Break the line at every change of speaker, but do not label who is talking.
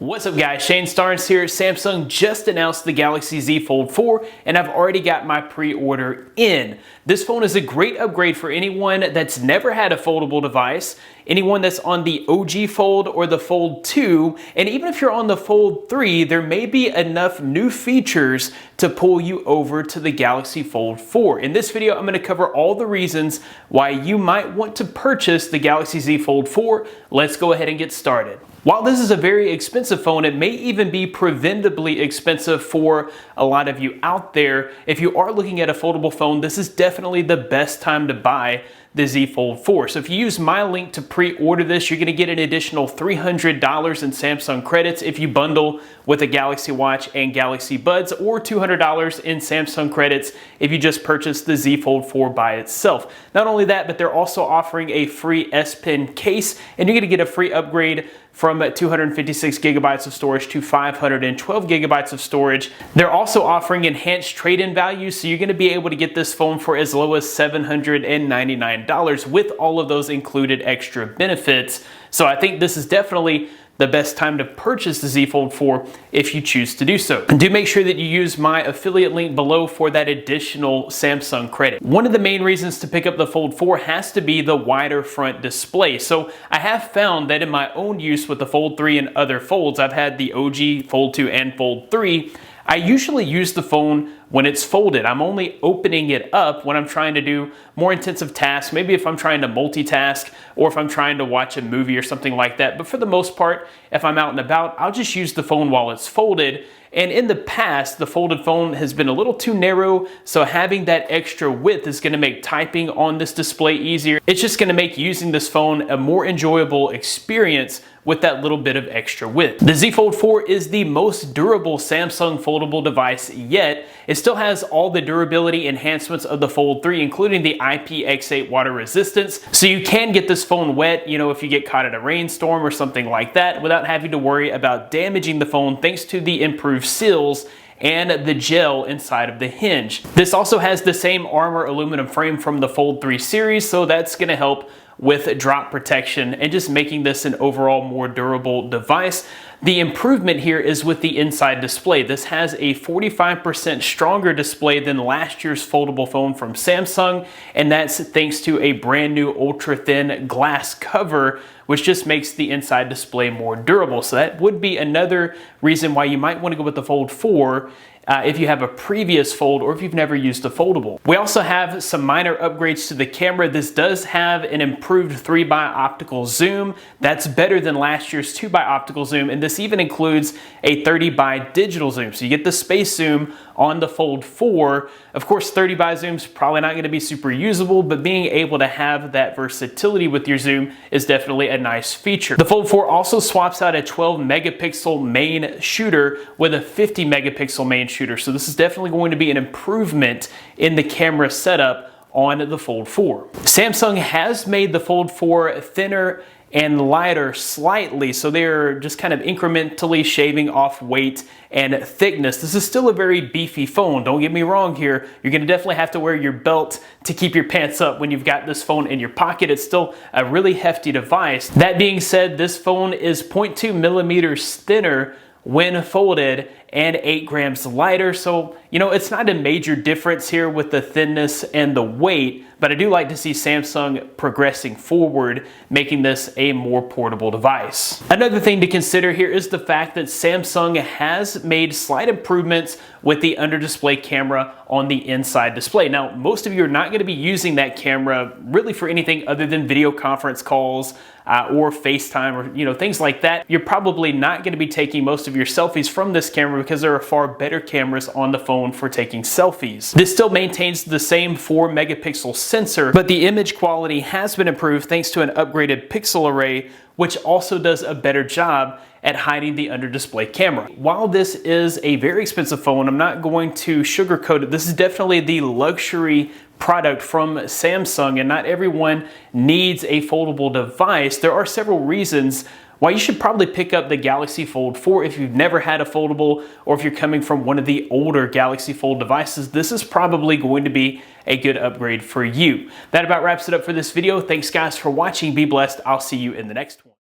What's up guys, Shane Starnes here. Samsung just announced the Galaxy Z Fold 4 and I've already got my pre-order in. This phone is a great upgrade for anyone that's never had a foldable device, anyone that's on the OG Fold or the Fold 2, and even if you're on the Fold 3, there may be enough new features to pull you over to the Galaxy Fold 4. In this video, I'm going to cover all the reasons why you might want to purchase the Galaxy Z Fold 4. Let's go ahead and get started. While this is a very expensive phone, it may even be preventably expensive for a lot of you out there. If you are looking at a foldable phone, this is definitely the best time to buy the Z Fold 4. So if you use my link to pre-order this, you're going to get an additional $300 in Samsung credits if you bundle with a Galaxy Watch and Galaxy Buds, or $200 in Samsung credits if you just purchase the Z Fold 4 by itself. Not only that, but they're also offering a free S Pen case, and you're going to get a free upgrade from 256 gigabytes of storage to 512 gigabytes of storage. They're also offering enhanced trade-in value, so you're going to be able to get this phone for as low as $799 with all of those included extra benefits. So I think this is definitely the best time to purchase the Z Fold 4 if you choose to do so. And do make sure that you use my affiliate link below for that additional Samsung credit. One of the main reasons to pick up the Fold 4 has to be the wider front display. So I have found that in my own use with the Fold 3 and other folds, I've had the OG Fold 2 and Fold 3, I usually use the phone when it's folded. I'm only opening it up when I'm trying to do more intensive tasks, maybe if I'm trying to multitask or if I'm trying to watch a movie or something like that. But for the most part, if I'm out and about, I'll just use the phone while it's folded. And in the past, the folded phone has been a little too narrow, so having that extra width is going to make typing on this display easier. It's just going to make using this phone a more enjoyable experience with that little bit of extra width. The Z Fold 4 is the most durable Samsung foldable device yet. It still has all the durability enhancements of the Fold 3, including the IPX8 water resistance. So you can get this phone wet, if you get caught in a rainstorm or something like that, without having to worry about damaging the phone thanks to the improved seals and the gel inside of the hinge. This also has the same Armor aluminum frame from the Fold 3 series, so that's going to help with drop protection and just making this an overall more durable device. The improvement here is with the inside display. This has a 45% stronger display than last year's foldable phone from Samsung, and that's thanks to a brand new ultra thin glass cover, which just makes the inside display more durable. So that would be another reason why you might want to go with the Fold 4 if you have a previous Fold or if you've never used a foldable. We also have some minor upgrades to the camera. This does have an improved 3x optical zoom. That's better than last year's 2x optical zoom, and this even includes a 30x digital zoom. So you get the space zoom on the Fold 4. Of course, 30x zoom's probably not going to be super usable, but being able to have that versatility with your zoom is definitely a nice feature. The Fold 4 also swaps out a 12 megapixel main shooter with a 50 megapixel main shooter. So this is definitely going to be an improvement in the camera setup on the Fold 4. Samsung has made the Fold 4 thinner and lighter slightly, so they're just kind of incrementally shaving off weight and thickness. This is still a very beefy phone, don't get me wrong here. You're going to definitely have to wear your belt to keep your pants up when you've got this phone in your pocket. It's still a really hefty device. That being said, this phone is 0.2 millimeters thinner when folded and 8 grams lighter, so it's not a major difference here with the thinness and the weight, but I do like to see Samsung progressing forward, making this a more portable device. Another thing to consider here is the fact that Samsung has made slight improvements with the under display camera on the inside display. Now, most of you are not going to be using that camera really for anything other than video conference calls or FaceTime or things like that. You're probably not going to be taking most of your selfies from this camera because there are far better cameras on the phone for taking selfies. This still maintains the same 4 megapixel sensor, but the image quality has been improved thanks to an upgraded pixel array, which also does a better job at hiding the under display camera. While this is a very expensive phone, I'm not going to sugarcoat it. This is definitely the luxury product from Samsung, and not everyone needs a foldable device. There are several reasons why you should probably pick up the Galaxy Fold 4 if you've never had a foldable, or if you're coming from one of the older Galaxy Fold devices. This is probably going to be a good upgrade for you. That about wraps it up for this video. Thanks guys for watching. Be blessed. I'll see you in the next one.